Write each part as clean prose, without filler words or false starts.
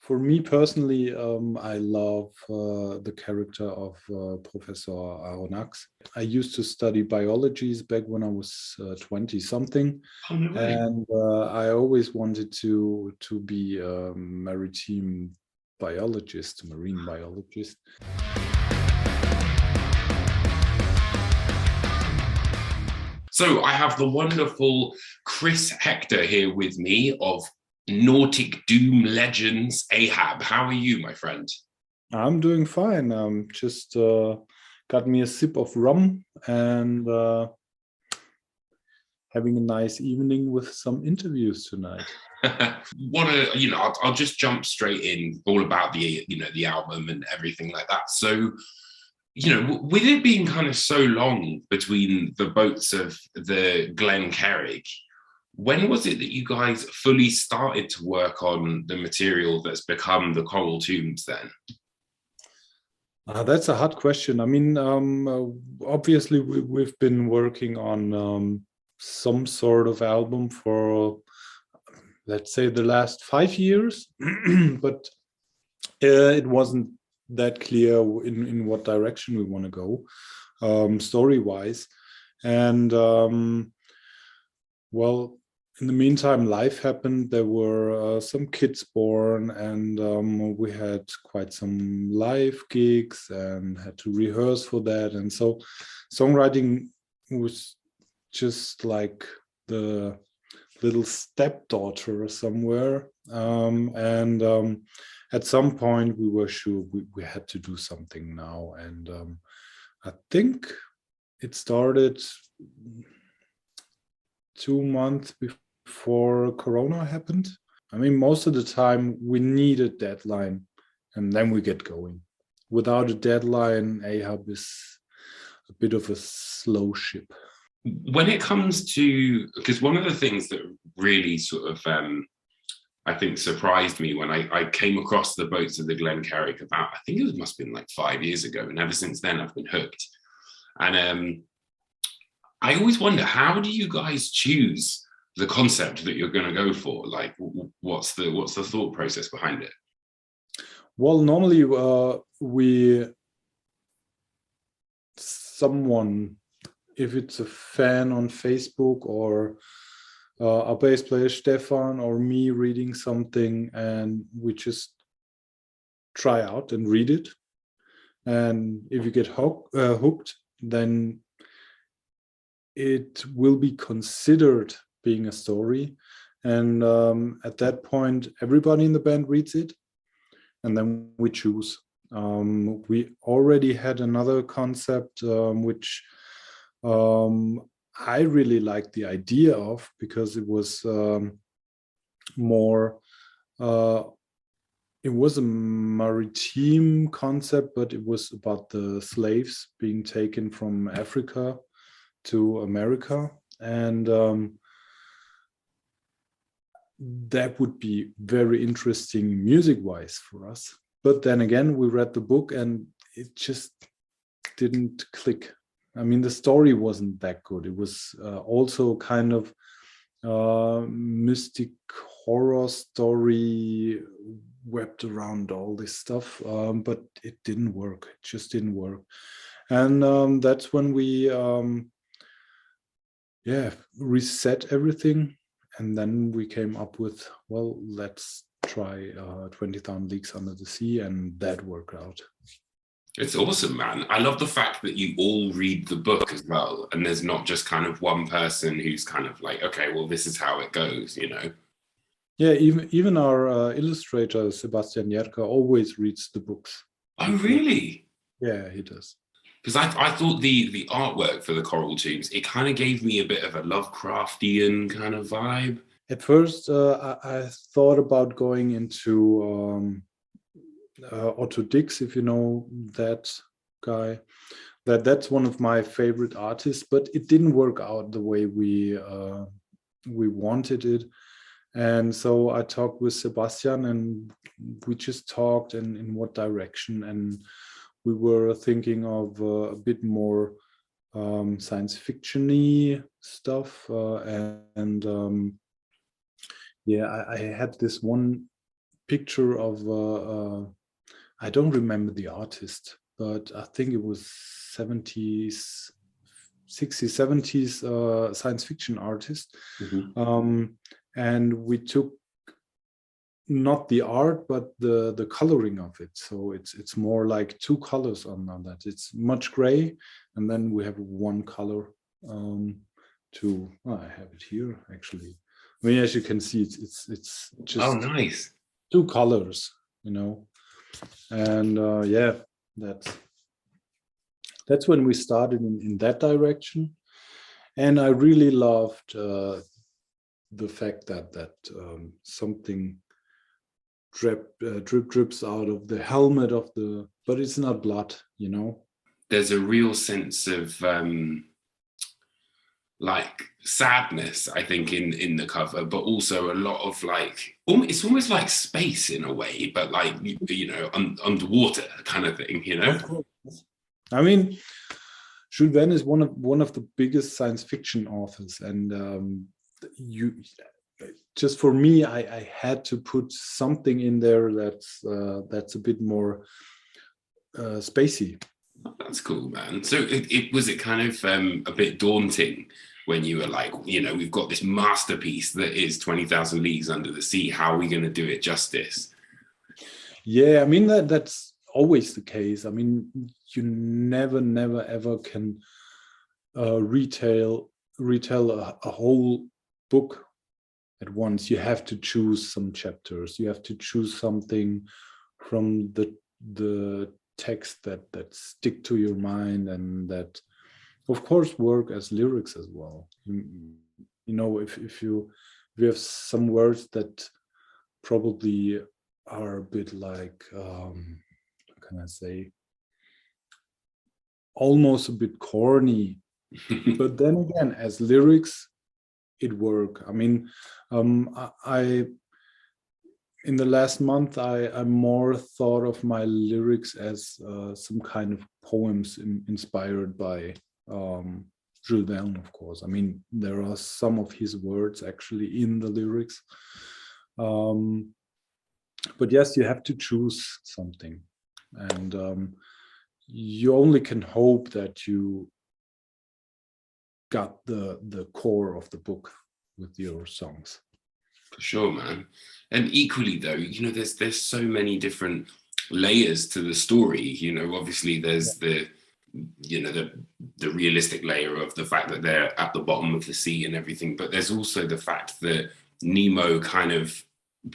For me personally, I love the character of Professor Aronnax. I used to study biology back when I was 20 something, Oh, no way. and I always wanted to be a maritime biologist, marine biologist. So I have the wonderful Chris Hector here with me of Nautic Doom Legends Ahab. How are you, my friend? I'm doing fine. Just got me a sip of rum and having a nice evening with some interviews tonight. I'll just jump straight in all about the album and everything like that. So, with it being kind of so long between the boats of the Glen Carrig, when was it that you guys fully started to work on the material that's become the Coral Tombs then? That's a hard question. I mean, obviously we've been working on some sort of album for, let's say, the last 5 years, but it wasn't that clear in what direction we want to go story-wise. And well, in the meantime, life happened. There were some kids born, and we had quite some live gigs and had to rehearse for that. And so songwriting was just like the little stepdaughter somewhere. At some point, we were sure we had to do something now. And I think it started 2 months before Corona happened. I mean, most of the time we need a deadline and then we get going. Without a deadline, Ahab is a bit of a slow ship. When it comes to, because one of the things that really sort of, I think, surprised me when I came across the boats of the Glen Carrig about, I think it must have been like 5 years ago. And ever since then, I've been hooked. And I always wonder, how do you guys choose the concept that you're going to go for? Like, what's the thought process behind it? Well, normally someone, if it's a fan on Facebook or a bass player Stefan or me reading something, and we just try out and read it. And if you get hooked, then it will be considered being a story. And at that point, everybody in the band reads it, and then we choose. We already had another concept, which I really liked the idea of, because it was more, it was a maritime concept, but it was about the slaves being taken from Africa to America. And that would be very interesting music-wise for us. But then again, we read the book and it just didn't click. I mean, the story wasn't that good. It was also kind of mystic horror story wrapped around all this stuff, but it didn't work. It just didn't work. And that's when we reset everything. And then we came up with, well, let's try 20,000 Leagues Under the Sea, and that worked out. It's awesome, man. I love the fact that you all read the book as well, and there's not just kind of one person who's kind of like, okay, well, this is how it goes, you know? Yeah, even our illustrator, Sebastian Jerka, always reads the books. Oh, really? Yeah, he does. Because I thought the artwork for the Coral Tombs, it kind of gave me a bit of a Lovecraftian kind of vibe. At first, I thought about going into Otto Dix, if you know that guy. That's one of my favorite artists, but it didn't work out the way we wanted it. And so I talked with Sebastian, and we just talked in what direction. And we were thinking of a bit more science fiction-y stuff. I had this one picture of I don't remember the artist, but I think it was 70s, 60s, 70s science fiction artist. And we took not the art, but the coloring of it. So it's more like two colors on that. It's much gray, and then we have one color I have it here actually. I mean, as you can see, it's just oh, nice. two colors, you know. And yeah, that's when we started in that direction. And I really loved the fact that something drips out of the helmet of but it's not blood, you know. There's a real sense of like sadness, I think, in the cover, but also a lot of like, it's almost like space in a way, but like, you know, underwater kind of thing, you know. Of course. I mean, Jules Verne is one of the biggest science fiction authors, and just for me, I had to put something in there that's a bit more spacey. That's cool, man. So was it kind of a bit daunting when you were like, you know, we've got this masterpiece that is 20,000 Leagues Under the Sea. How are we going to do it justice? Yeah, I mean, that's always the case. I mean, you never ever can retell a whole book at once. You have to choose some chapters. You have to choose something from the text that stick to your mind, and that of course work as lyrics as well. You know, if you have some words that probably are a bit like how can I say, almost a bit corny, but then again, as lyrics it work. I mean, I in the last month I more thought of my lyrics as some kind of poems inspired by Jules Verne, of course. I mean, there are some of his words actually in the lyrics, but yes, you have to choose something, and you only can hope that you got the core of the book with your songs. For sure, man. And equally though, you know, there's so many different layers to the story. You know, obviously there's the realistic layer of the fact that they're at the bottom of the sea and everything, but there's also the fact that Nemo kind of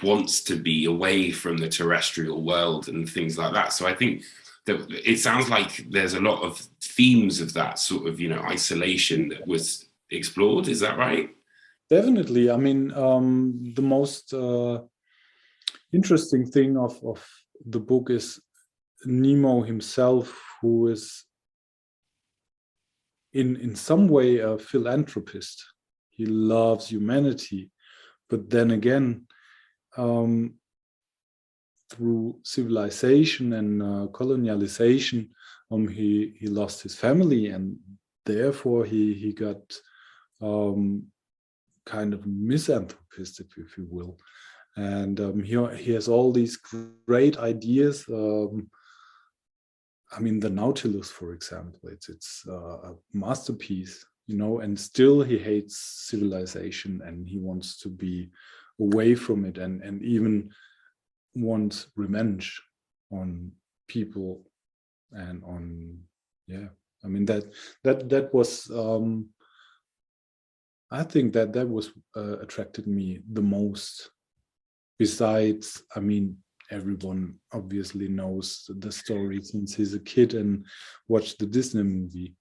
wants to be away from the terrestrial world and things like that. So I think that it sounds like there's a lot of themes of that sort of, you know, isolation that was explored. Is that right? Definitely. I mean, the most interesting thing of the book is Nemo himself, who is in some way a philanthropist. He loves humanity, but then again, through civilization and colonialization, he lost his family, and therefore he got kind of misanthropist, if you will. And he has all these great ideas. I mean, the Nautilus, for example, it's a masterpiece, you know, and still he hates civilization, and he wants to be away from it, and even wants revenge on people and on, yeah. I mean, that was I think that was attracted me the most. Besides, I mean, everyone obviously knows the story since he's a kid and watched the Disney movie.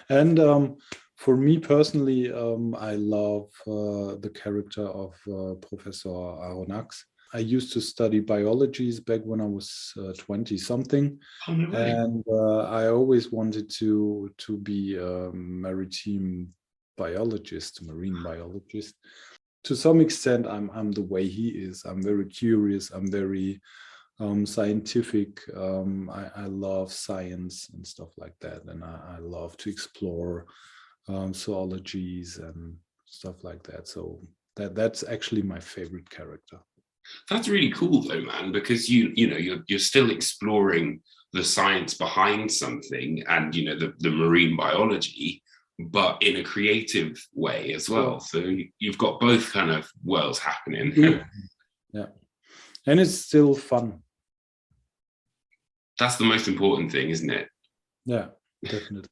And for me personally, I love the character of Professor Aronnax. I used to study biology back when I was 20 something, and I always wanted to be a maritime biologist, marine biologist. To some extent, I'm the way he is. I'm very curious. I'm very scientific. I love science and stuff like that, and I love to explore zoologies and stuff like that. So that's actually my favorite character. That's really cool though, man, because you know you're still exploring the science behind something and you know the marine biology, but in a creative way as well. So you've got both kind of worlds happening. Yeah, and it's still fun. That's the most important thing, isn't it? Yeah, definitely.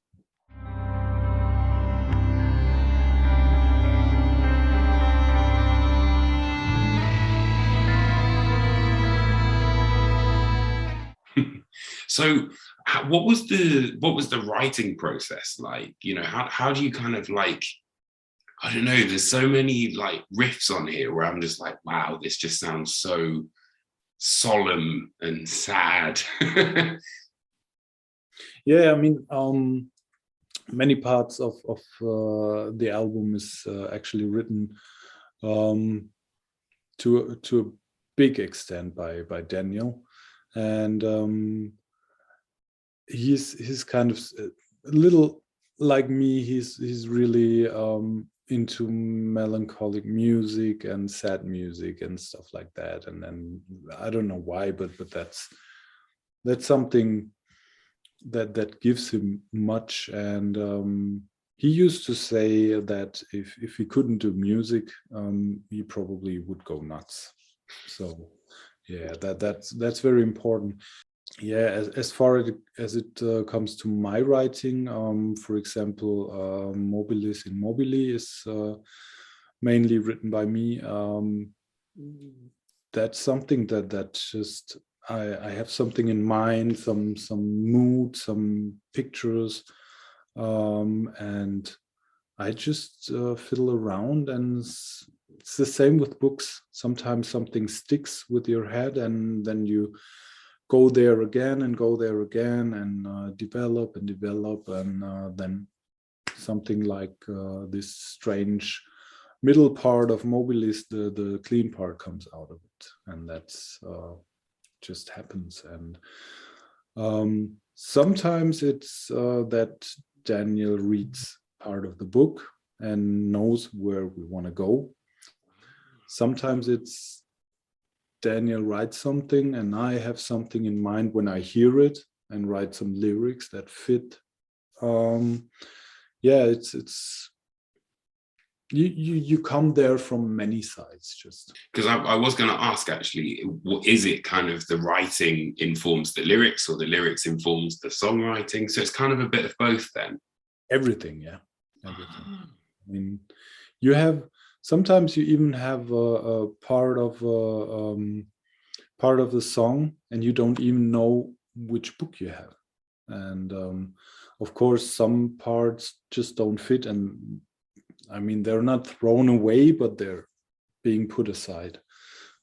So what was the writing process like? You know, how do you kind of like, I don't know, there's so many like riffs on here where I'm just like, wow, this just sounds so solemn and sad. Yeah, I mean, many parts of the album is actually written to a big extent by Daniel, and he's kind of a little like me. He's really into melancholic music and sad music and stuff like that. And then I don't know why, but that's something that gives him much. And he used to say that if he couldn't do music, he probably would go nuts. So yeah, that's very important. Yeah, as far as it comes to my writing, for example, Mobilis in Mobili is mainly written by me. That's something that just I have something in mind, some mood, some pictures, and I just fiddle around, and it's the same with books. Sometimes something sticks with your head, and then you go there again and go there again, and develop and develop, and then something like this strange middle part of Mobilis, the clean part comes out of it, and that's just happens. And sometimes it's that Daniel reads part of the book and knows where we want to go. Sometimes it's Daniel writes something and I have something in mind when I hear it and write some lyrics that fit. Yeah, it's you come there from many sides. Just because I was going to ask actually, what is it? Kind of the writing informs the lyrics, or the lyrics informs the songwriting? So it's kind of a bit of both then. Everything, yeah, everything. I mean, you have sometimes you even have a part of the song, and you don't even know which book you have. And of course, some parts just don't fit, and I mean, they're not thrown away, but they're being put aside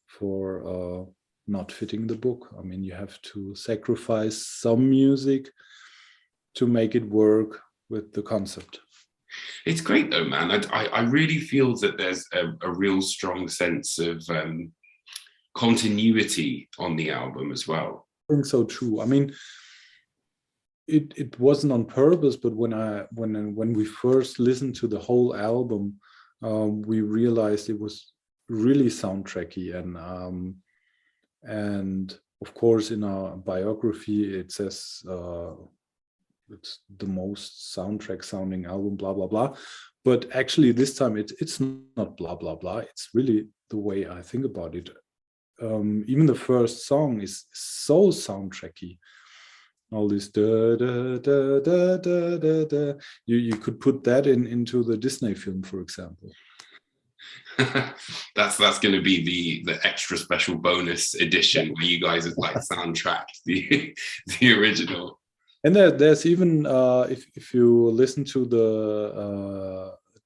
for not fitting the book. I mean, you have to sacrifice some music to make it work with the concept. It's great though, man. I really feel that there's a real strong sense of continuity on the album as well. I think so too. I mean, it wasn't on purpose, but when we first listened to the whole album, we realized it was really soundtracky, and of course in our biography it says it's the most soundtrack sounding album, blah blah blah. But actually this time it's not blah blah blah. It's really the way I think about it. Even the first song is so soundtracky. All this da, da, da, da, da, da, da. You could put that into the Disney film, for example. that's going to be the extra special bonus edition where you guys have like soundtracked the original. And there's even if you listen to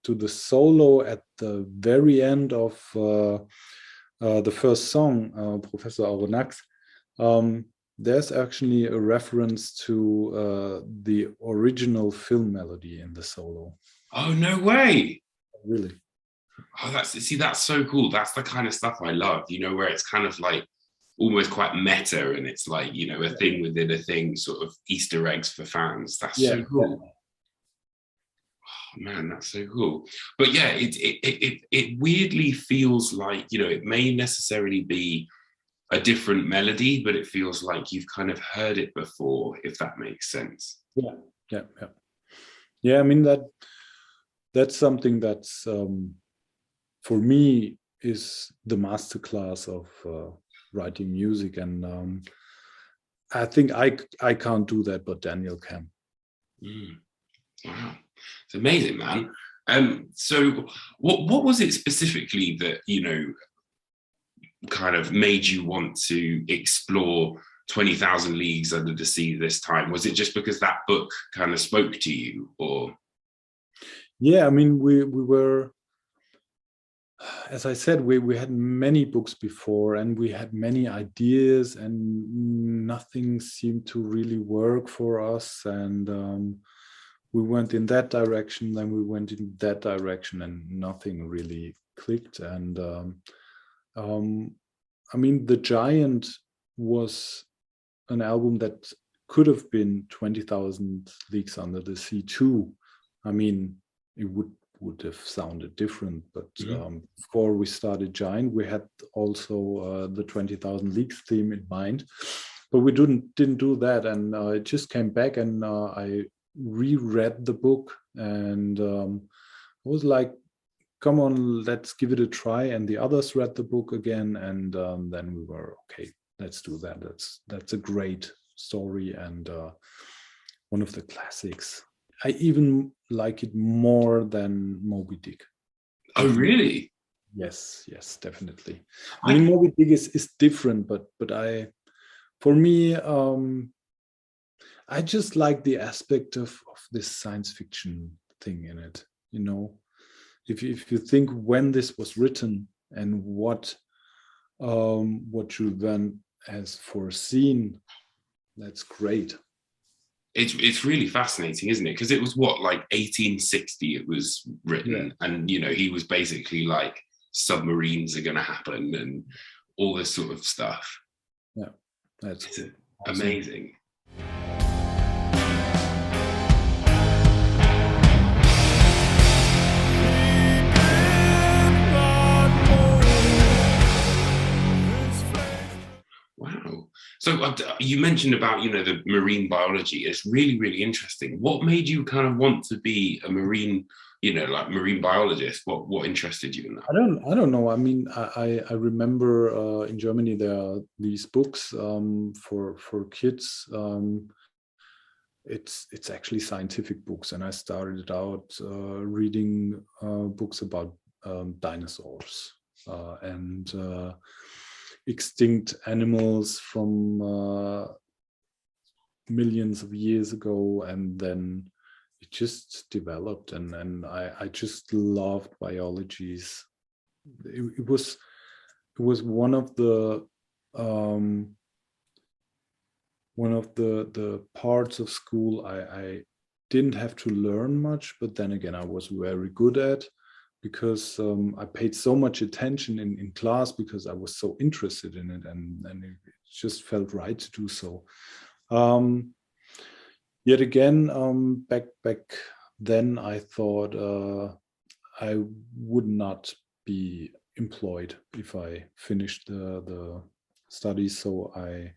the solo at the very end of the first song, Professor Aronnax, there's actually a reference to the original film melody in the solo. Oh, no way. Really? Oh, that's so cool. That's the kind of stuff I love, you know, where it's kind of like almost quite meta, and it's like, you know, a thing within a thing, sort of Easter eggs for fans. That's so cool. Man, that's so cool. But yeah, it weirdly feels like, you know, it may necessarily be a different melody, but it feels like you've kind of heard it before, if that makes sense. Yeah, yeah, yeah. Yeah, I mean that's something that's for me is the masterclass of writing music, and I think I can't do that, but Daniel can. Mm, wow, it's amazing, man. So what was it specifically that, you know, kind of made you want to explore 20,000 Leagues Under the Sea this time? Was it just because that book kind of spoke to you, or? Yeah, I mean we were, as I said, we had many books before, and we had many ideas, and nothing seemed to really work for us. And we went in that direction, then we went in that direction, and nothing really clicked. And I mean, The Giant was an album that could have been 20,000 Leagues Under the Sea too. I mean, it would have sounded different, but before we started Giant, we had also the 20,000 Leagues theme in mind, but we didn't do that. And it just came back, and I reread the book, and I was like, come on, let's give it a try. And the others read the book again, and then we were okay, let's do that. That's a great story, and one of the classics. I even like it more than Moby Dick. Oh, really? Yes, definitely. I mean, Moby Dick is different, but for me, I just like the aspect of this science fiction thing in it. You know, if you think when this was written and what Jules Verne has foreseen, that's great. It's really fascinating, isn't it? Because it was what, like 1860 it was written, and you know, he was basically like, submarines are going to happen and all this sort of stuff. Yeah, that's awesome. Amazing. Wow. So you mentioned about, you know, the marine biology. It's really, really interesting. What made you kind of want to be a marine, you know, like marine biologist? What interested you in that? I don't know. I mean, I remember in Germany there are these books for kids. It's actually scientific books, and I started out reading books about dinosaurs and extinct animals from millions of years ago, and then it just developed, and I just loved biologies. It was one of the parts of school I didn't have to learn much, but then again I was very good at, because I paid so much attention in class because I was so interested in it, and it just felt right to do so. Yet again, back then I thought I would not be employed if I finished the studies, so I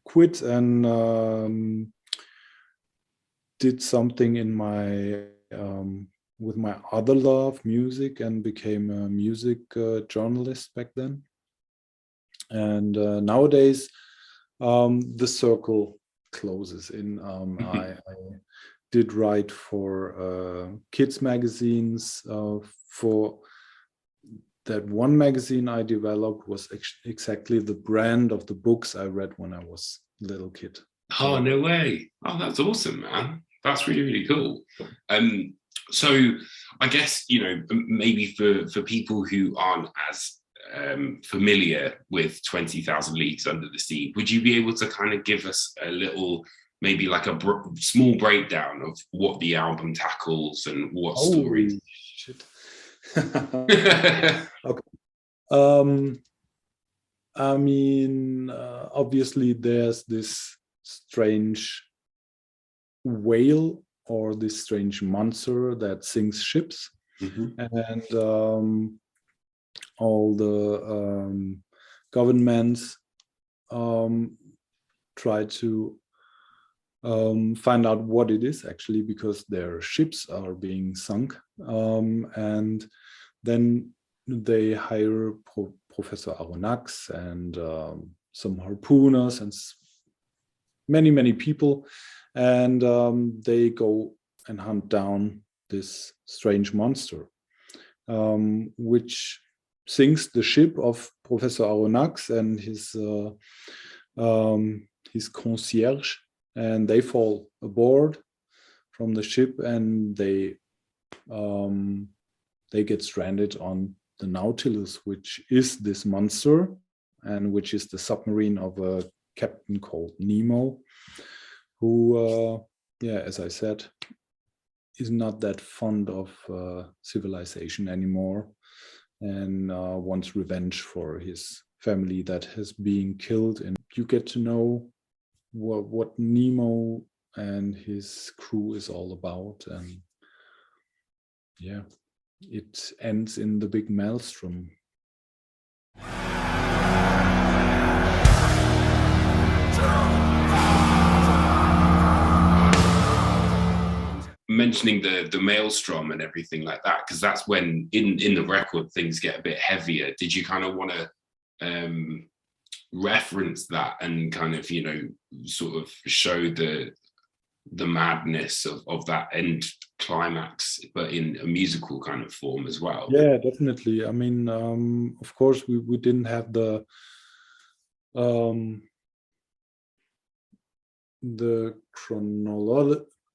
quit and did something in my with my other love, music, and became a music journalist back then. And nowadays, the circle closes in. I did write for kids magazines. For that one magazine I developed was exactly the brand of the books I read when I was a little kid. Oh, no way. Oh, that's awesome, man. That's really, really cool. So I guess, you know, maybe for people who aren't as familiar with 20,000 Leagues Under the Sea, would you be able to kind of give us a little, maybe like a small breakdown of what the album tackles and what stories? Shit. Okay. I mean, obviously there's this strange whale or this strange monster that sinks ships. And all the governments try to find out what it is actually, because their ships are being sunk. And then they hire Professor Aronnax and some harpooners and many people, and they go and hunt down this strange monster, which sinks the ship of Professor Aronnax and his concierge, and they fall aboard from the ship, and they get stranded on the Nautilus, which is this monster, and which is the submarine of a captain called Nemo, who, as I said, is not that fond of civilization anymore, and wants revenge for his family that has been killed. And you get to know what Nemo and his crew is all about. And yeah, it ends in the big maelstrom. Mentioning the maelstrom and everything like that, because that's when in the record things get a bit heavier. Did you kind of want to reference that and kind of, you know, sort of show the madness of that end climax, but in a musical kind of form as well? Yeah, definitely. I mean, of course we didn't have the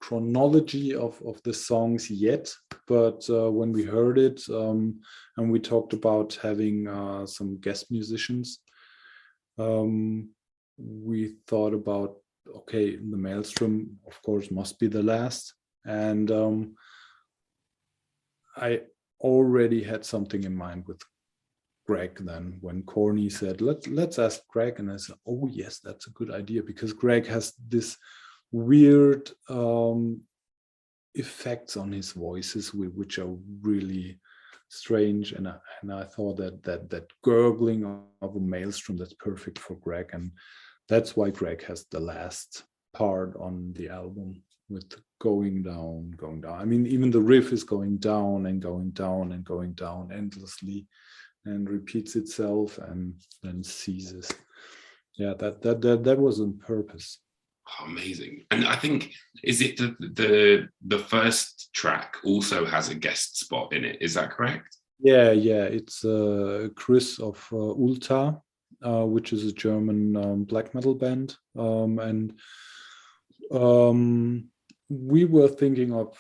chronology of the songs yet, but when we heard it, and we talked about having some guest musicians, we thought about, okay, the maelstrom of course must be the last, and I already had something in mind with Greg then when Corny said, let's ask Greg, and I said, oh yes, that's a good idea, because Greg has this weird effects on his voices which are really strange, and I thought that gurgling of a maelstrom, that's perfect for Greg, and that's why Greg has the last part on the album with going down. I mean, even the riff is going down and going down and going down endlessly, and repeats itself and then ceases. Yeah, that was on purpose. Oh, amazing. And I think, is it the first track also has a guest spot in it? Is that correct? Yeah, it's Chris of Ulta, which is a German black metal band, and we were thinking of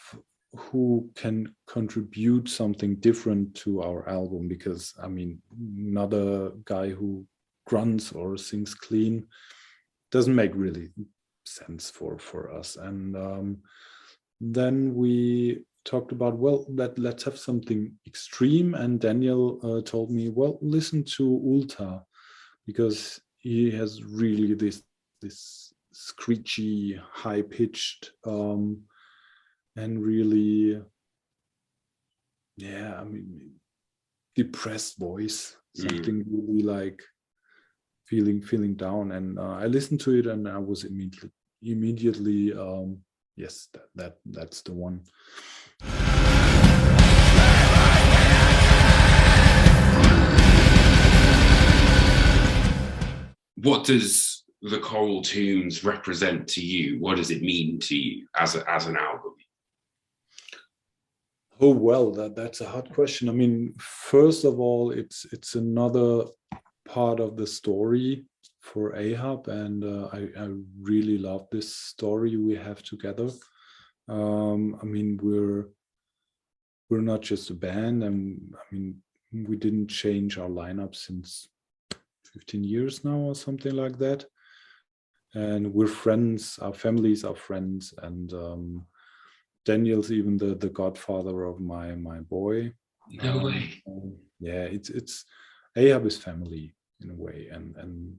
who can contribute something different to our album, because I mean, not a guy who grunts or sings clean doesn't make really sense for us. And then we talked about, well, let's have something extreme, and Daniel told me, well, listen to Ulta, because he has really this screechy, high-pitched and really, yeah, I mean, depressed voice, something really like feeling down. And I listened to it, and I was immediately yes, that's the one. What does the Choral Tombs represent to you? What does it mean to you as an album? Oh, well, that's a hard question. I mean, first of all, it's another part of the story for Ahab, and I really love this story we have together. I mean, we're not just a band, and I mean, we didn't change our lineup since 15 years now or something like that, and we're friends. Our families are friends, and Daniel's even the godfather of my boy. No way. Yeah, it's Ahab is family in a way, and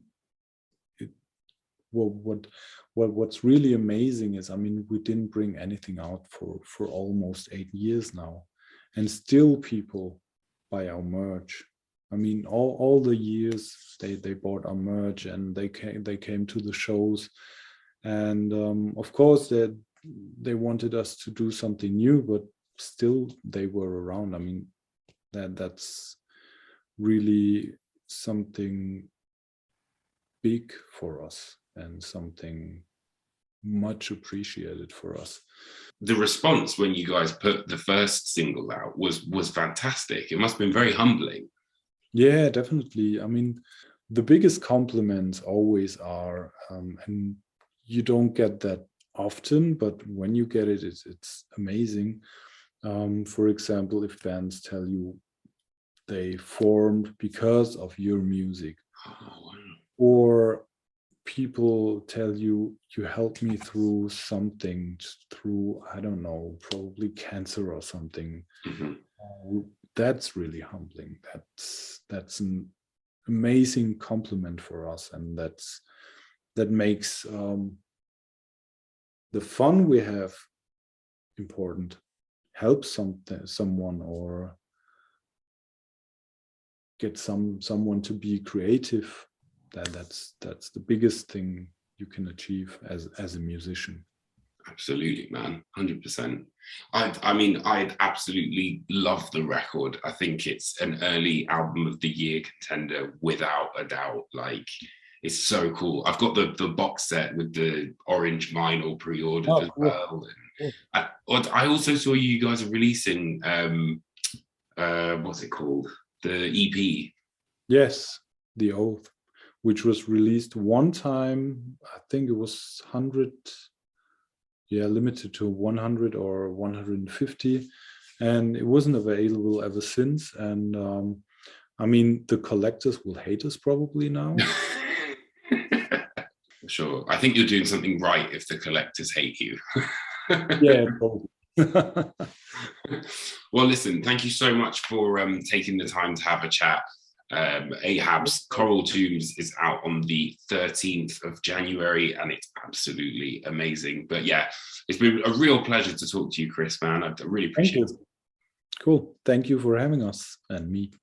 what's really amazing is, I mean, we didn't bring anything out for almost 8 years now, and still people buy our merch. I mean, all the years they bought our merch, and they came to the shows, and of course they wanted us to do something new, but still they were around. I mean, that's really something big for us and something much appreciated for us. The response when you guys put the first single out was fantastic. It must have been very humbling. Yeah, definitely. I mean, the biggest compliments always are, and you don't get that often, but when you get it, it's amazing. For example, if fans tell you they formed because of your music, or people tell you helped me through something, through, I don't know, probably cancer or something. That's really humbling. That's an amazing compliment for us, and that makes the fun we have important. Help someone, or get someone to be creative. That's the biggest thing you can achieve as a musician. Absolutely, man, 100%. I mean, I absolutely love the record. I think it's an early album of the year contender without a doubt. Like, it's so cool. I've got the box set with the orange vinyl pre-ordered as well. And I also saw you guys are releasing what's it called? The EP. Yes, The Oath, which was released one time. I think it was 100, limited to 100 or 150, and it wasn't available ever since. And I mean, the collectors will hate us probably now. Sure. I think you're doing something right if the collectors hate you. Yeah, probably. Well, listen, thank you so much for taking the time to have a chat. Ahab's Coral Tombs is out on the 13th of January, and it's absolutely amazing. But yeah, it's been a real pleasure to talk to you, Chris, man. I really appreciate it. Cool. Thank you for having us and me.